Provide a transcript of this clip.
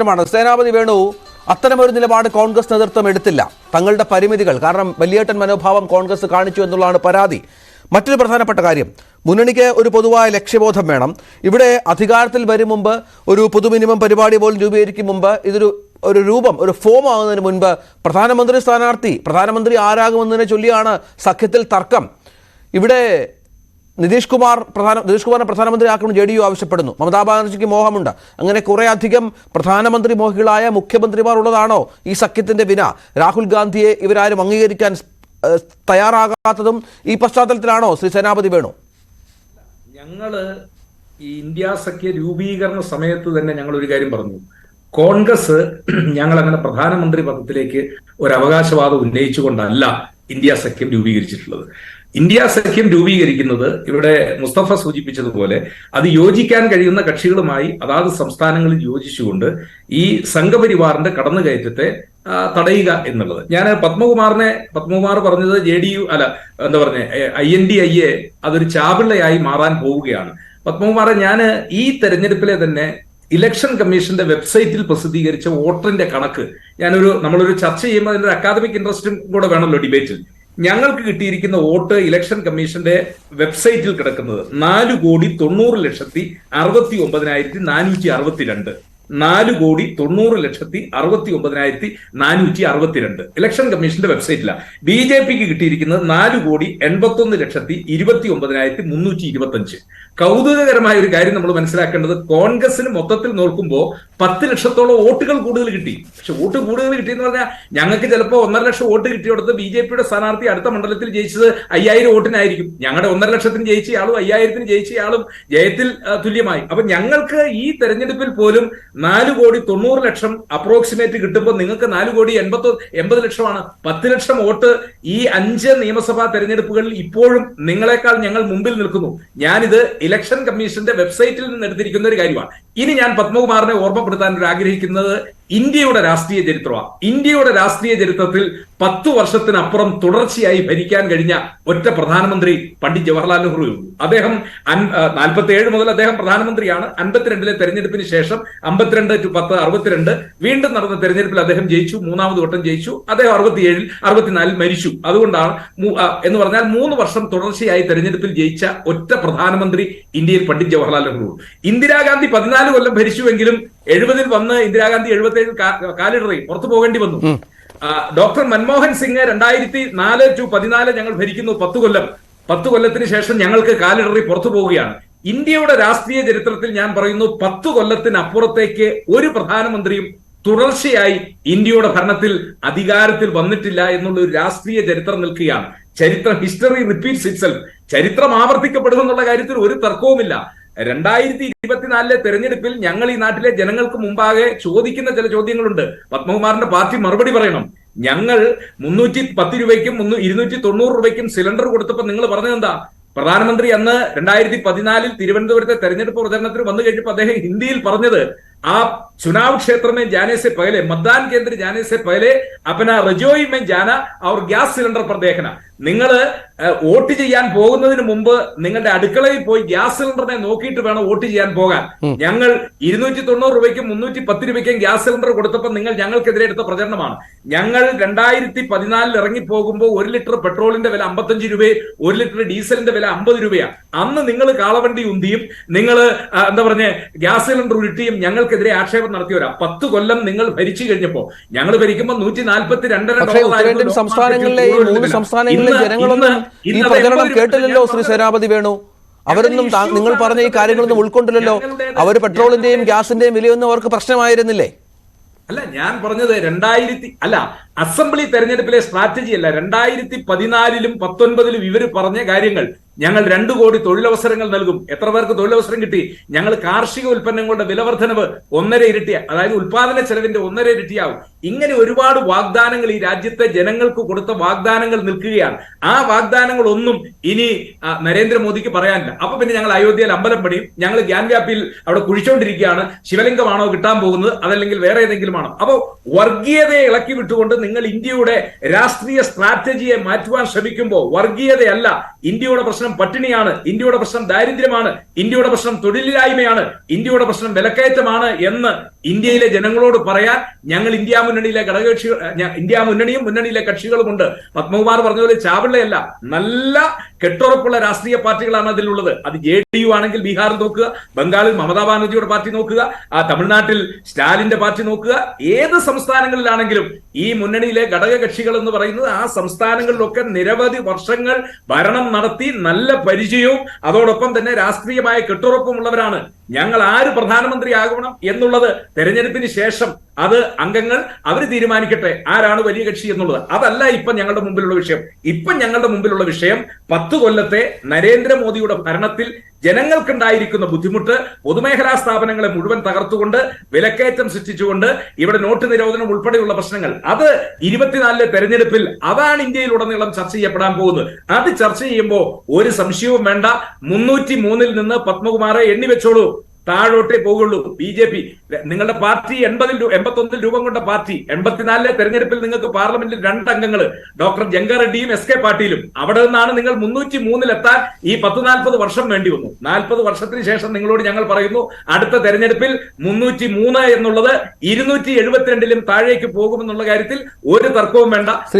സേനാപതി വേണു അത്തരമൊരു നിലപാട് കോൺഗ്രസ് നേതൃത്വം എടുത്തില്ല. തങ്ങളുടെ പരിമിതികൾ കാരണം വലിയേട്ടൻ മനോഭാവം കോൺഗ്രസ് കാണിച്ചു എന്നുള്ളതാണ് പരാതി. മറ്റൊരു പ്രധാനപ്പെട്ട കാര്യം, മുന്നണിക്ക് ഒരു പൊതുവായ ലക്ഷ്യബോധം വേണം. ഇവിടെ അധികാരത്തിൽ വരും മുമ്പ് ഒരു പൊതു മിനിമം പരിപാടി പോലും രൂപീകരിക്കും മുമ്പ് ഒരു രൂപം ഒരു ഫോം ആകുന്നതിന് മുൻപ് പ്രധാനമന്ത്രി സ്ഥാനാർത്ഥി പ്രധാനമന്ത്രി ആരാകുമെന്നതിനെ ചൊല്ലിയാണ് സഖ്യത്തിൽ തർക്കം. ഇവിടെ നിതീഷ് കുമാറിനെ പ്രധാനമന്ത്രിയാക്കണം JDU ആവശ്യപ്പെടുന്നു. മമതാ ബാനർജിക്ക് മോഹമുണ്ട്. അങ്ങനെ കുറെ അധികം പ്രധാനമന്ത്രി മോഹികളായ മുഖ്യമന്ത്രിമാർ ഉള്ളതാണോ ഈ സഖ്യത്തിന്റെ വിന? രാഹുൽ ഗാന്ധിയെ ഇവരാരും അംഗീകരിക്കാൻ തയ്യാറാകാത്തതും ഈ പശ്ചാത്തലത്തിലാണോ ശ്രീ സേനാപതി വേണു? ഞങ്ങള് ഈ ഇന്ത്യ സഖ്യ രൂപീകരണ സമയത്ത് തന്നെ ഞങ്ങൾ ഒരു കാര്യം പറഞ്ഞു. കോൺഗ്രസ് ഞങ്ങൾ അങ്ങനെ പ്രധാനമന്ത്രി പദത്തിലേക്ക് ഒരു അവകാശവാദം ഉന്നയിച്ചുകൊണ്ടല്ല ഇന്ത്യ സഖ്യം രൂപീകരിച്ചിട്ടുള്ളത്. ഇന്ത്യ സഖ്യം രൂപീകരിക്കുന്നത് ഇവിടെ മുസ്തഫ സൂചിപ്പിച്ചതുപോലെ അത് യോജിക്കാൻ കഴിയുന്ന കക്ഷികളുമായി അതാത് സംസ്ഥാനങ്ങളിൽ യോജിച്ചുകൊണ്ട് ഈ സംഘപരിവാറിന്റെ കടന്നുകയറ്റത്തെ തടയുക എന്നുള്ളത്. ഞാൻ പത്മകുമാർ പറഞ്ഞത് JDU അല്ല എന്താ പറഞ്ഞ INDIA അതൊരു ചാപിള്ളയായി മാറാൻ പോവുകയാണ്. പത്മകുമാറെ, ഞാൻ ഈ തെരഞ്ഞെടുപ്പിലെ തന്നെ ഇലക്ഷൻ കമ്മീഷന്റെ വെബ്സൈറ്റിൽ പ്രസിദ്ധീകരിച്ച വോട്ടറിന്റെ കണക്ക് നമ്മളൊരു ചർച്ച ചെയ്യുമ്പോൾ അതിന്റെ അക്കാദമിക് ഇൻട്രസ്റ്റും കൂടെ വേണമല്ലോ ഡിബേറ്റിൽ. ഞങ്ങൾക്ക് കിട്ടിയിരിക്കുന്ന വോട്ട് ഇലക്ഷൻ കമ്മീഷന്റെ വെബ്സൈറ്റിൽ കിടക്കുന്നത് 4,90,69,462 4,90,69,462 ഇലക്ഷൻ കമ്മീഷന്റെ വെബ്സൈറ്റിലാണ്. BJPക്ക് കിട്ടിയിരിക്കുന്നത് 4,81,29,325. കൗതുകകരമായ ഒരു കാര്യം നമ്മൾ മനസ്സിലാക്കേണ്ടത്, കോൺഗ്രസിന് മൊത്തത്തിൽ നോക്കുമ്പോൾ 10 ലക്ഷത്തോളം വോട്ടുകൾ കൂടുതൽ കിട്ടി. പക്ഷെ വോട്ട് കൂടുതൽ കിട്ടിയെന്ന് പറഞ്ഞാൽ ഞങ്ങൾക്ക് ചിലപ്പോൾ 1.5 ലക്ഷം വോട്ട് കിട്ടിയെടുത്ത് BJPയുടെ സ്ഥാനാർത്ഥി അടുത്ത മണ്ഡലത്തിൽ ജയിച്ചത് 5000 വോട്ടിനായിരിക്കും. ഞങ്ങളുടെ 1.5 ലക്ഷത്തിന് ജയിച്ചയാളും 5000ത്തിന് ജയിച്ചയാളും ജയത്തിൽ തുല്യമായി. അപ്പൊ ഞങ്ങൾക്ക് ഈ തെരഞ്ഞെടുപ്പിൽ പോലും 4,90,00,000 അപ്രോക്സിമേറ്റ് കിട്ടുമ്പോൾ നിങ്ങൾക്ക് 4,80,00,000 10 ലക്ഷം വോട്ട് ഈ 5 നിയമസഭാ തെരഞ്ഞെടുപ്പുകളിൽ ഇപ്പോഴും നിങ്ങളെക്കാൾ ഞങ്ങൾ മുമ്പിൽ നിൽക്കുന്നു. ഞാനിത് ഇലക്ഷൻ കമ്മീഷന്റെ വെബ്സൈറ്റിൽ നിന്ന് എടുത്തിരിക്കുന്ന ഒരു കാര്യമാണ്. ഇനി ഞാൻ പത്മകുമാറിനെ ഓർമ്മപ്പെടുത്താൻ ആഗ്രഹിക്കുന്നത് ഇന്ത്യയുടെ രാഷ്ട്രീയ ചരിത്രമാണ്. ഇന്ത്യയുടെ രാഷ്ട്രീയ ചരിത്രത്തിൽ 10 വർഷത്തിനപ്പുറം തുടർച്ചയായി ഭരിക്കാൻ കഴിഞ്ഞ ഒറ്റ പ്രധാനമന്ത്രി പണ്ഡിറ്റ് ജവഹർലാൽ നെഹ്റു. അദ്ദേഹം 47 മുതൽ അദ്ദേഹം പ്രധാനമന്ത്രിയാണ്. 52-ലെ തെരഞ്ഞെടുപ്പിന് ശേഷം 52 to 10 62 വീണ്ടും നടന്ന തെരഞ്ഞെടുപ്പിൽ അദ്ദേഹം ജയിച്ചു. 3ാമത് വട്ടം ജയിച്ചു. അദ്ദേഹം 67 64 മരിച്ചു. അതുകൊണ്ടാണ് എന്ന് പറഞ്ഞാൽ 3 വർഷം തുടർച്ചയായി തെരഞ്ഞെടുപ്പിൽ ജയിച്ച ഒറ്റ പ്രധാനമന്ത്രി ഇന്ത്യയിൽ പണ്ഡിറ്റ് ജവഹർലാൽ നെഹ്റു. ഇന്ദിരാഗാന്ധി 14 കൊല്ലം ഭരിച്ചുവെങ്കിലും 70-ൽ വന്ന് ഇന്ദിരാഗാന്ധി 77 കാലിടറി പുറത്തു പോകേണ്ടി വന്നു. ഡോക്ടർ മൻമോഹൻ സിംഗ് 2004 to 14 ഞങ്ങൾ ഭരിക്കുന്നു. 10 കൊല്ലത്തിന് ശേഷം ഞങ്ങൾക്ക് കാലിടറി പുറത്തു പോവുകയാണ്. ഇന്ത്യയുടെ രാഷ്ട്രീയ ചരിത്രത്തിൽ ഞാൻ പറയുന്നു 10 കൊല്ലത്തിനപ്പുറത്തേക്ക് ഒരു പ്രധാനമന്ത്രിയും തുടർച്ചയായി ഇന്ത്യയുടെ ഭരണത്തിൽ അധികാരത്തിൽ വന്നിട്ടില്ല എന്നുള്ള ഒരു രാഷ്ട്രീയ ചരിത്രം നിൽക്കുകയാണ്. History repeats itself. ചരിത്രം ആവർത്തിക്കപ്പെടുമെന്നുള്ള കാര്യത്തിൽ ഒരു തർക്കവുമില്ല. 2024-ലെ തെരഞ്ഞെടുപ്പിൽ ഞങ്ങൾ ഈ നാട്ടിലെ ജനങ്ങൾക്ക് മുമ്പാകെ ചോദിക്കുന്ന ചില ചോദ്യങ്ങളുണ്ട്. പത്മകുമാറിന്റെ പാർട്ടി മറുപടി പറയണം. ഞങ്ങൾ 310 രൂപയ്ക്കും 290 രൂപയ്ക്കും സിലിണ്ടർ കൊടുത്തപ്പോൾ നിങ്ങൾ പറഞ്ഞത് എന്താ? പ്രധാനമന്ത്രി അന്ന് 2014-ൽ തിരുവനന്തപുരത്തെ തെരഞ്ഞെടുപ്പ് പ്രചരണത്തിന് വന്നു കഴിഞ്ഞപ്പോൾ അദ്ദേഹം ഹിന്ദിയിൽ പറഞ്ഞത്, ആ चुनाव क्षेत्र में जाने से पहले, मतदान केंद्र जाने से पहले अपना रजोई में जाना और गैस सिलेंडर पर देखना. നിങ്ങൾ വോട്ട് ചെയ്യാൻ പോകുന്നതിന് മുമ്പ് നിങ്ങളുടെ അടുക്കളയിൽ പോയി ഗ്യാസ് സിലിണ്ടറിനെ നോക്കിയിട്ട് വേണം വോട്ട് ചെയ്യാൻ പോകാൻ. ഞങ്ങൾ 290 രൂപയ്ക്കും 310 രൂപയ്ക്കും ഗ്യാസ് സിലിണ്ടർ കൊടുത്തപ്പോൾ നിങ്ങൾ ഞങ്ങൾക്കെതിരെ എടുത്ത പ്രചരണമാണ്. ഞങ്ങൾ 2014 ഇറങ്ങി പോകുമ്പോൾ 1 ലിറ്റർ പെട്രോളിന്റെ വില 55 രൂപയും 1 ലിറ്റർ ഡീസലിന്റെ വില 50 രൂപയാണ്. അന്ന് നിങ്ങൾ കാളവണ്ടി ഉന്തിയും നിങ്ങൾ എന്താ പറഞ്ഞ ഗ്യാസ് സിലിണ്ടർ ഉരുട്ടിയും ഞങ്ങൾക്കെതിരെ ആക്ഷേപം നടത്തിയവരാ. 10 കൊല്ലം നിങ്ങൾ ഭരിച്ചു കഴിഞ്ഞപ്പോ, ഞങ്ങൾ ഭരിക്കുമ്പോൾ $142 സംസ്ഥാനങ്ങളിലെ ഈ 3 സംസ്ഥാനങ്ങളിലെ ജനങ്ങളൊന്നും ഈ പ്രചരണം കേട്ടില്ലല്ലോ ശ്രീ സേനാപതി വേണു. അവരൊന്നും നിങ്ങൾ പറഞ്ഞ ഈ കാര്യങ്ങളൊന്നും ഉൾക്കൊണ്ടില്ലല്ലോ. അവർ പെട്രോളിന്റെയും ഗ്യാസിന്റെയും വിലയൊന്നും അവർക്ക് പ്രശ്നമായിരുന്നില്ലേ? അല്ല, ഞാൻ പറഞ്ഞത് അസംബ്ലി തെരഞ്ഞെടുപ്പിലെ സ്ട്രാറ്റജി അല്ല. 2014-ലും 2019-ലും ഇവർ പറഞ്ഞ കാര്യങ്ങൾ, ഞങ്ങൾ 2 കോടി തൊഴിലവസരങ്ങൾ നൽകും. എത്ര പേർക്ക് തൊഴിലവസരം കിട്ടി? ഞങ്ങൾ കാർഷിക ഉൽപ്പന്നങ്ങളുടെ വിലവർദ്ധനവ് 1.5 ഇരട്ടി, അതായത് ഉൽപാദന ചെലവിന്റെ 1.5 ഇരട്ടിയാവും. ഇങ്ങനെ ഒരുപാട് വാഗ്ദാനങ്ങൾ ഈ രാജ്യത്തെ ജനങ്ങൾക്ക് കൊടുത്ത വാഗ്ദാനങ്ങൾ നിൽക്കുകയാണ്. ആ വാഗ്ദാനങ്ങൾ ഒന്നും ഇനി നരേന്ദ്രമോദിക്ക് പറയാനില്ല. അപ്പൊ പിന്നെ ഞങ്ങൾ അയോധ്യയിൽ അമ്പലം പണിയും, ഞങ്ങൾ ഗ്യാൻവ്യാപ്പിൽ അവിടെ കുഴിച്ചുകൊണ്ടിരിക്കുകയാണ്. ശിവലിംഗമാണോ കിട്ടാൻ പോകുന്നത്, അതല്ലെങ്കിൽ വേറെ ഏതെങ്കിലും ആണോ? അപ്പൊ വർഗീയതയെ ഇളക്കി വിട്ടുകൊണ്ട് നിങ്ങൾ ഇന്ത്യയുടെ രാഷ്ട്രീയ സ്ട്രാറ്റജിയെ മാറ്റുവാൻ ശ്രമിക്കുമ്പോൾ, വർഗീയതയല്ല ഇന്ത്യയുടെ പ്രശ്നം, പ്രശ്നം പട്ടിണിയാണ്, ഇന്ത്യയുടെ പ്രശ്നം ദാരിദ്ര്യമാണ്, ഇന്ത്യയുടെ പ്രശ്നം തൊഴിലില്ലായ്മയാണ്, ഇന്ത്യയുടെ പ്രശ്നം വിലക്കയറ്റമാണ് എന്ന് ഇന്ത്യയിലെ ജനങ്ങളോട് പറയാൻ ഞങ്ങൾ ഇന്ത്യ മുന്നണിയിലെ ഘടകകക്ഷി, ഇന്ത്യ മുന്നണിയും മുന്നണിയിലെ കക്ഷികളുമുണ്ട്. പത്മകുമാർ പറഞ്ഞ പോലെ ചാവള്ളയല്ല, നല്ല കെട്ടുറപ്പുള്ള രാഷ്ട്രീയ പാർട്ടികളാണ് അതിലുള്ളത്. അത് JDU ആണെങ്കിൽ ബീഹാറിൽ നോക്കുക, ബംഗാളിൽ മമതാ ബാനർജിയുടെ പാർട്ടി നോക്കുക, തമിഴ്നാട്ടിൽ സ്റ്റാലിന്റെ പാർട്ടി നോക്കുക, ഏത് സംസ്ഥാനങ്ങളിലാണെങ്കിലും ഈ മുന്നണിയിലെ ഘടക കക്ഷികൾ എന്ന് പറയുന്നത് ആ സംസ്ഥാനങ്ങളിലൊക്കെ നിരവധി വർഷങ്ങൾ ഭരണം നടത്തി നല്ല പരിചയവും അതോടൊപ്പം തന്നെ രാഷ്ട്രീയമായ കെട്ടുറപ്പുമുള്ളവരാണ്. ഞങ്ങൾ ആര് പ്രധാനമന്ത്രിയാകണം എന്നുള്ളത് തെരഞ്ഞെടുപ്പിന് ശേഷം അത് അംഗങ്ങൾ അവർ തീരുമാനിക്കട്ടെ ആരാണ് വലിയ കക്ഷി എന്നുള്ളത്. അതല്ല ഇപ്പൊ ഞങ്ങളുടെ മുമ്പിലുള്ള വിഷയം. ഇപ്പൊ ഞങ്ങളുടെ മുമ്പിലുള്ള വിഷയം 10 കൊല്ലത്തെ നരേന്ദ്രമോദിയുടെ ഭരണത്തിൽ ജനങ്ങൾക്കുണ്ടായിരിക്കുന്ന ബുദ്ധിമുട്ട്, പൊതുമേഖലാ സ്ഥാപനങ്ങളെ മുഴുവൻ തകർത്തുകൊണ്ട് വിലക്കയറ്റം സൃഷ്ടിച്ചുകൊണ്ട് ഇവിടെ നോട്ട് നിരോധനം ഉൾപ്പെടെയുള്ള പ്രശ്നങ്ങൾ, അത് 24 തെരഞ്ഞെടുപ്പിൽ അതാണ് ഇന്ത്യയിലുടനീളം ചർച്ച ചെയ്യപ്പെടാൻ പോകുന്നത്. അത് ചർച്ച ചെയ്യുമ്പോൾ ഒരു സംശയവും വേണ്ട, 303-ൽ നിന്ന് പത്മകുമാറെ എണ്ണി വെച്ചോളൂ, താഴോട്ടേ പോകുള്ളൂ. BJP നിങ്ങളുടെ പാർട്ടി 81 രൂപം കൊണ്ട പാർട്ടി 84 തെരഞ്ഞെടുപ്പിൽ നിങ്ങൾക്ക് പാർലമെന്റിൽ 2 അംഗങ്ങൾ ഡോക്ടർ ജംഗാറെഡ്ഡിയും SK പാട്ടീലും. അവിടെ നിന്നാണ് നിങ്ങൾ 303-ൽ എത്താൻ ഈ 40 വർഷം വേണ്ടി വന്നു. 40 വർഷത്തിന് ശേഷം നിങ്ങളോട് ഞങ്ങൾ പറയുന്നു അടുത്ത തെരഞ്ഞെടുപ്പിൽ 303 എന്നുള്ളത് 272-ലും താഴേക്ക് പോകുമെന്നുള്ള കാര്യത്തിൽ ഒരു തർക്കവും വേണ്ട.